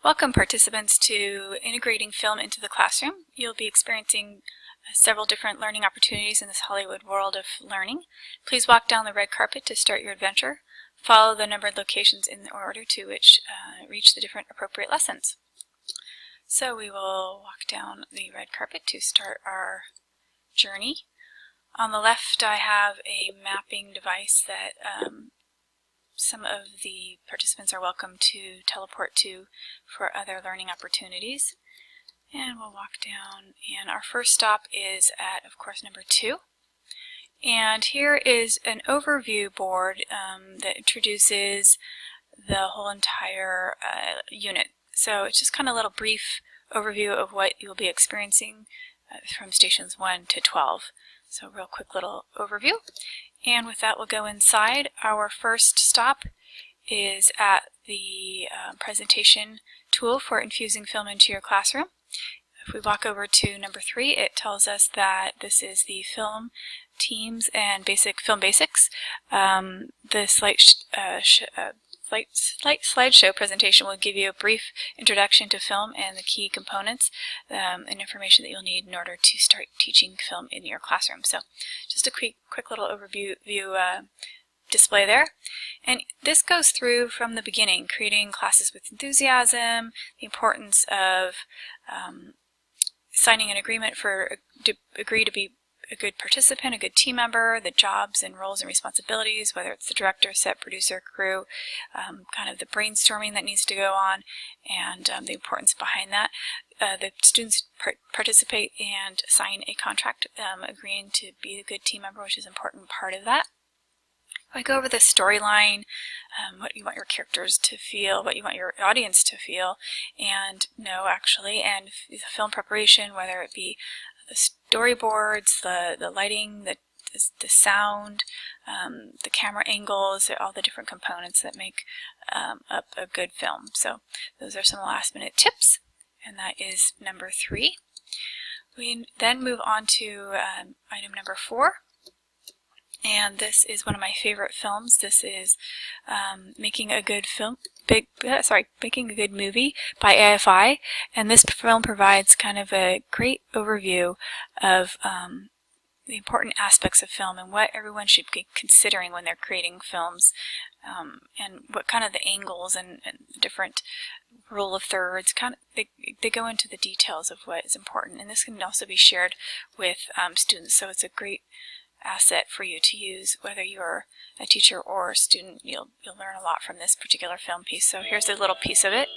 Welcome participants to Integrating Film into the Classroom. You'll be experiencing several different learning opportunities in this Hollywood world of learning. Please walk down the red carpet to start your adventure. Follow the numbered locations in the order to which reach the different appropriate lessons. So we will walk down the red carpet to start our journey. On the left I have a mapping device that some of the participants are welcome to teleport to for other learning opportunities. And we'll walk down, and our first stop is at, of course, number 2. And here is an overview board that introduces the whole entire unit. So it's just kind of a little brief overview of what you'll be experiencing from stations 1 to 12. So a real quick little overview. And with that, we'll go inside. Our first stop is at the presentation tool for infusing film into your classroom. If we walk over to number 3, it tells us that this is the film teams and film basics. The slideshow presentation will give you a brief introduction to film and the key components and information that you'll need in order to start teaching film in your classroom. So just a quick little overview display there. And this goes through from the beginning, creating classes with enthusiasm, the importance of signing an agreement to agree to be a good participant, a good team member, the jobs and roles and responsibilities, whether it's the director, set, producer, crew, kind of the brainstorming that needs to go on, and the importance behind that. The students participate and sign a contract agreeing to be a good team member, which is an important part of that. I go over the storyline, what you want your characters to feel, what you want your audience to feel and know, actually, and the film preparation, whether it be the storyboards, the lighting, the sound, the camera angles, all the different components that make up a good film. So those are some last minute tips, and that is number 3. We then move on to item number 4. And this is one of my favorite films. This is Making a Good Movie by AFI, and this film provides kind of a great overview of the important aspects of film and what everyone should be considering when they're creating films, and what kind of the angles and different rule of thirds. They go into the details of what is important, and this can also be shared with students. So it's a great asset for you to use, whether you're a teacher or a student. You'll learn a lot from this particular film piece. So here's a little piece of it.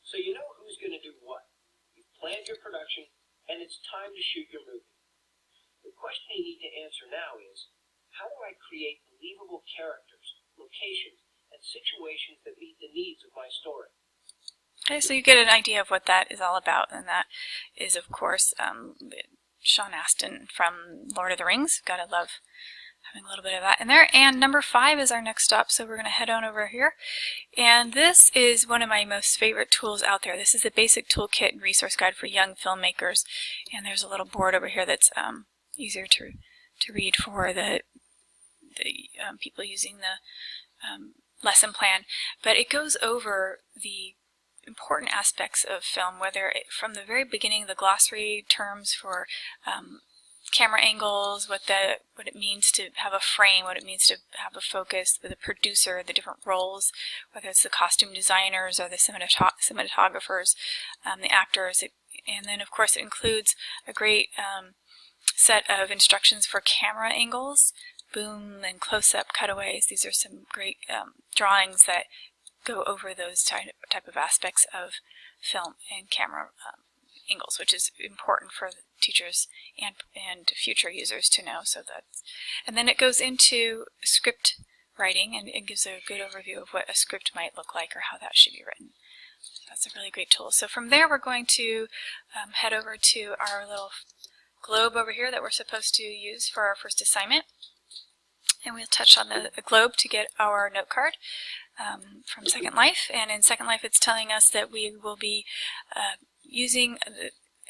So you know who's going to do what. You've planned your production, and it's time to shoot your movie. The question you need to answer now is, how do I create believable characters, locations, and situations that meet the needs of my story? Okay, so you get an idea of what that is all about, and that is, of course, Sean Astin from Lord of the Rings. Gotta love having a little bit of that in there. And number 5 is our next stop, so we're going to head on over here. And this is one of my most favorite tools out there. This is a basic toolkit and resource guide for young filmmakers, and there's a little board over here that's easier to read for the people using the lesson plan, but it goes over the important aspects of film, whether from the very beginning, the glossary terms for camera angles, what it means to have a frame, what it means to have a focus, with the producer, the different roles, whether it's the costume designers or the cinematographers, the actors, and then of course it includes a great set of instructions for camera angles, boom and close-up cutaways. These are some great drawings that go over those type of aspects of film and camera angles, which is important for the teachers and future users to know. And then it goes into script writing, and it gives a good overview of what a script might look like or how that should be written. That's a really great tool. So from there, we're going to head over to our little globe over here that we're supposed to use for our first assignment. And we'll touch on the globe to get our note card from Second Life. And in Second Life, it's telling us that we will be using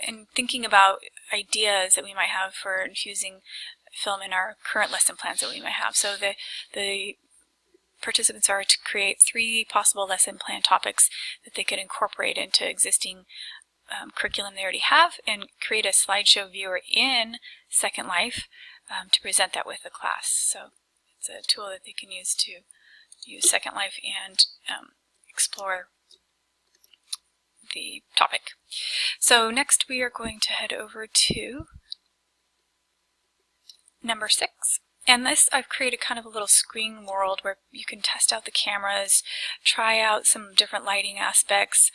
in thinking about ideas that we might have for infusing film in our current lesson plans that we might have. So the participants are to create 3 possible lesson plan topics that they could incorporate into existing curriculum they already have, and create a slideshow viewer in Second Life to present that with the class. So it's a tool that they can use to use Second Life and explore the topic. So next we are going to head over to number 6. And this, I've created kind of a little screen world where you can test out the cameras, try out some different lighting aspects,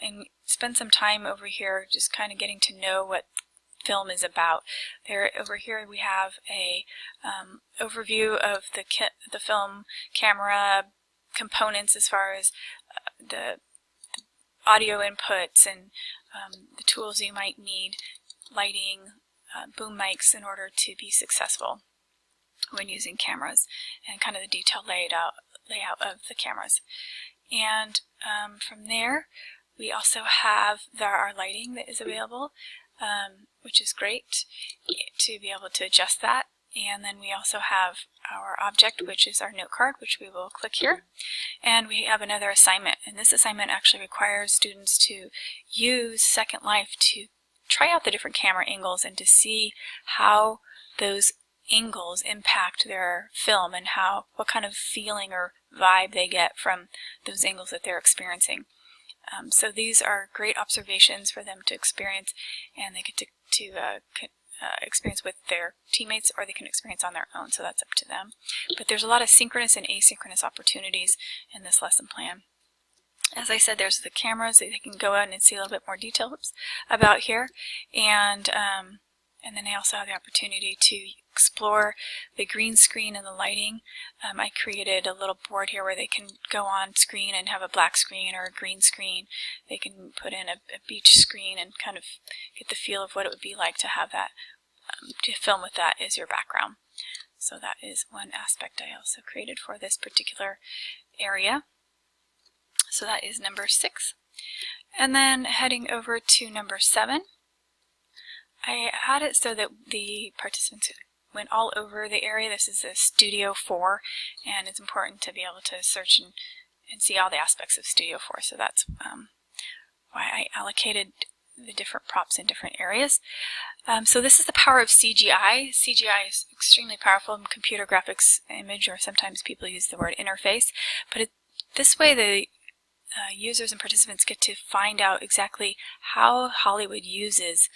and spend some time over here just kind of getting to know what film is about. Over here we have a overview of the film camera components as far as the audio inputs and the tools you might need, lighting, boom mics in order to be successful when using cameras, and kind of the detailed layout of the cameras. And from there we also have our lighting that is available, which is great to be able to adjust that. And then we also have our object, which is our note card, which we will click here. And we have another assignment, and this assignment actually requires students to use Second Life to try out the different camera angles and to see how those angles impact their film and what kind of feeling or vibe they get from those angles that they're experiencing. So these are great observations for them to experience, and they get to experience with their teammates, or they can experience on their own, so that's up to them. But there's a lot of synchronous and asynchronous opportunities in this lesson plan. As I said, there's the cameras that they can go out and see a little bit more details about here, and then they also have the opportunity to explore the green screen and the lighting. I created a little board here where they can go on screen and have a black screen or a green screen. They can put in a beach screen and kind of get the feel of what it would be like to have that, to film with that as your background. So that is one aspect I also created for this particular area. So that is number 6. And then heading over to number 7, I had it so that the participants went all over the area. This is a Studio 4, and it's important to be able to search and see all the aspects of Studio 4. So that's why I allocated the different props in different areas. So this is the power of CGI. CGI is extremely powerful in computer graphics image, or sometimes people use the word interface. But this way the users and participants get to find out exactly how Hollywood uses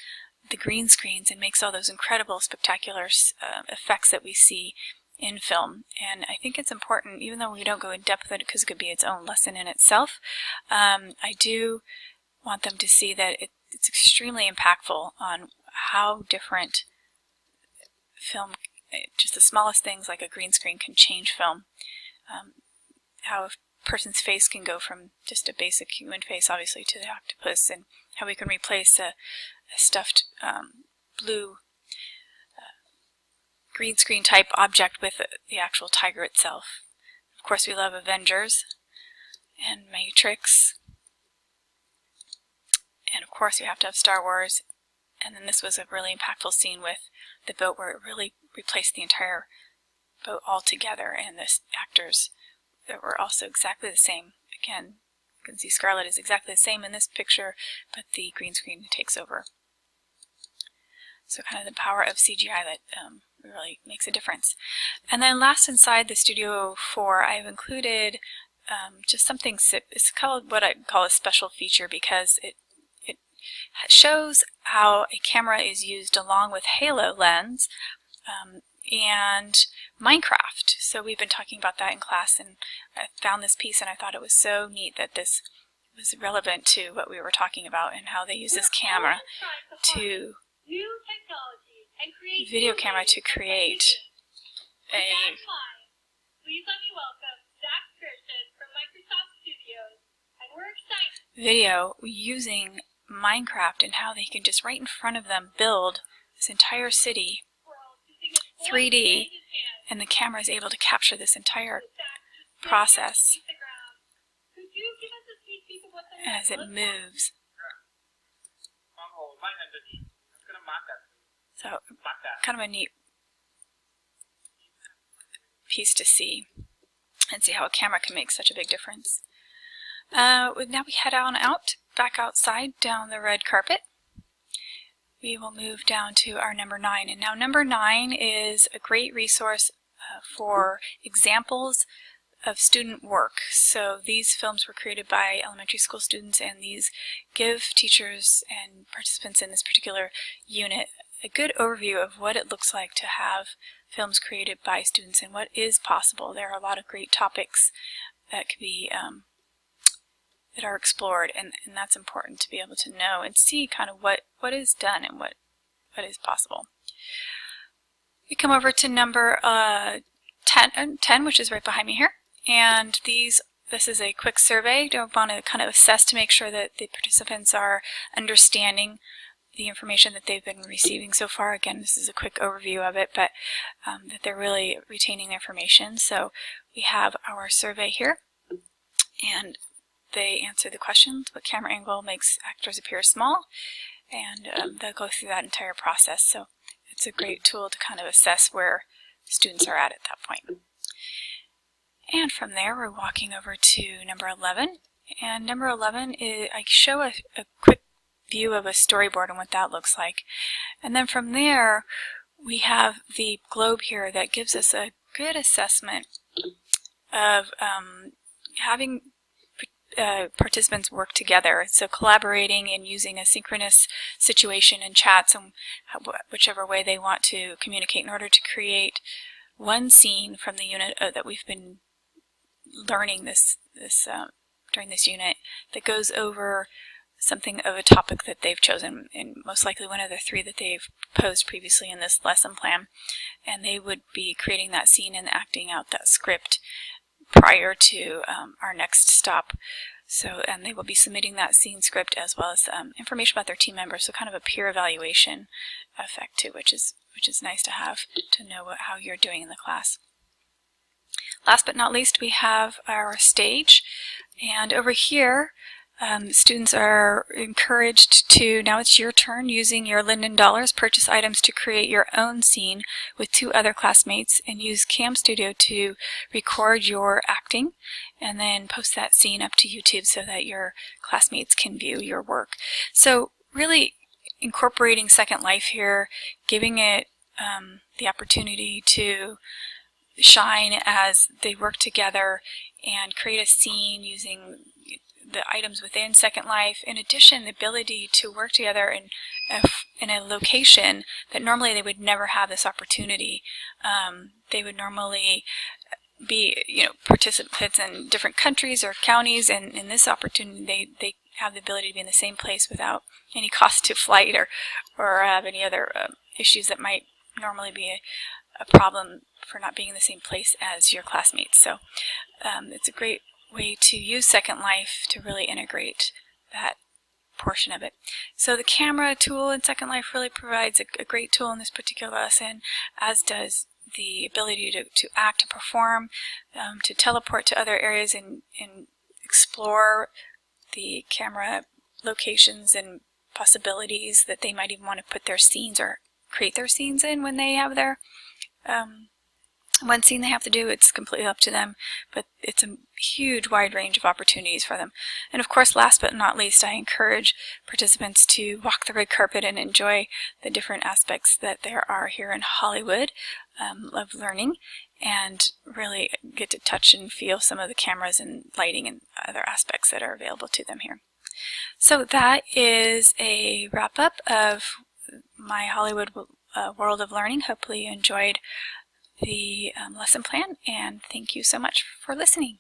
the green screens and makes all those incredible, spectacular effects that we see in film. And I think it's important, even though we don't go in depth with it because it could be its own lesson in itself, I do want them to see that it's extremely impactful on how different film, just the smallest things like a green screen, can change film. How a person's face can go from just a basic human face, obviously, to the octopus, and how we can replace a stuffed blue green screen type object with the actual tiger itself. Of course, we love Avengers and Matrix, and of course you have to have Star Wars. And then this was a really impactful scene with the boat where it really replaced the entire boat altogether, and the actors that were also exactly the same. Again, you can see Scarlett is exactly the same in this picture, but the green screen takes over. So kind of the power of CGI that really makes a difference. And then last, inside the Studio 4, I've included just something, it's called what I call a special feature, because it shows how a camera is used along with Halo Lens and Minecraft. So we've been talking about that in class, and I found this piece and I thought it was so neat that this was relevant to what we were talking about, and how they use this camera to video camera to create a video using Minecraft, and how they can just right in front of them build this entire city 3D, and the camera is able to capture this entire process as it moves. So kind of a neat piece to see and see how a camera can make such a big difference. Now we head back outside down the red carpet. We will move down to our number 9. And now number 9 is a great resource for examples of student work. So these films were created by elementary school students, and these give teachers and participants in this particular unit a good overview of what it looks like to have films created by students and what is possible. There are a lot of great topics that could be that are explored, and that's important to be able to know and see kind of what is done and what is possible. We come over to number 10, which is right behind me here, and this is a quick survey. I want to kind of assess to make sure that the participants are understanding the information that they've been receiving so far. Again, this is a quick overview of it, but that they're really retaining the information. So we have our survey here, and they answer the questions. What camera angle makes actors appear small? And they'll go through that entire process. So it's a great tool to kind of assess where students are at that point. And from there, we're walking over to number 11. And number 11 is, I show a quick view of a storyboard and what that looks like. And then from there, we have the globe here that gives us a good assessment of having participants work together, so collaborating and using a synchronous situation in chats and whichever way they want to communicate in order to create one scene from the unit that we've been learning during this unit that goes over something of a topic that they've chosen, and most likely one of the 3 that they've posed previously in this lesson plan, and they would be creating that scene and acting out that script prior to our next stop. So, and they will be submitting that scene script as well as information about their team members, so kind of a peer evaluation effect too, which is nice to have to know how you're doing in the class. Last but not least, we have our stage, and over here students are encouraged to, now it's your turn, using your Linden Dollars purchase items to create your own scene with 2 other classmates, and use Cam Studio to record your acting and then post that scene up to YouTube so that your classmates can view your work. So really incorporating Second Life here, giving it the opportunity to shine as they work together and create a scene using the items within Second Life. In addition, the ability to work together in a location that normally they would never have this opportunity. They would normally be, participants in different countries or counties, and in this opportunity, they have the ability to be in the same place without any cost to flight or have any other issues that might normally be a problem for not being in the same place as your classmates. So it's a great way to use Second Life to really integrate that portion of it. So the camera tool in Second Life really provides a great tool in this particular lesson, as does the ability to act and perform, to teleport to other areas and explore the camera locations and possibilities that they might even want to put their scenes or create their scenes in when they have their one scene they have to do. It's completely up to them, but it's a huge wide range of opportunities for them. And of course, last but not least, I encourage participants to walk the red carpet and enjoy the different aspects that there are here in Hollywood of learning, and really get to touch and feel some of the cameras and lighting and other aspects that are available to them here. So that is a wrap-up of my Hollywood World of Learning. Hopefully you enjoyed the lesson plan, and thank you so much for listening.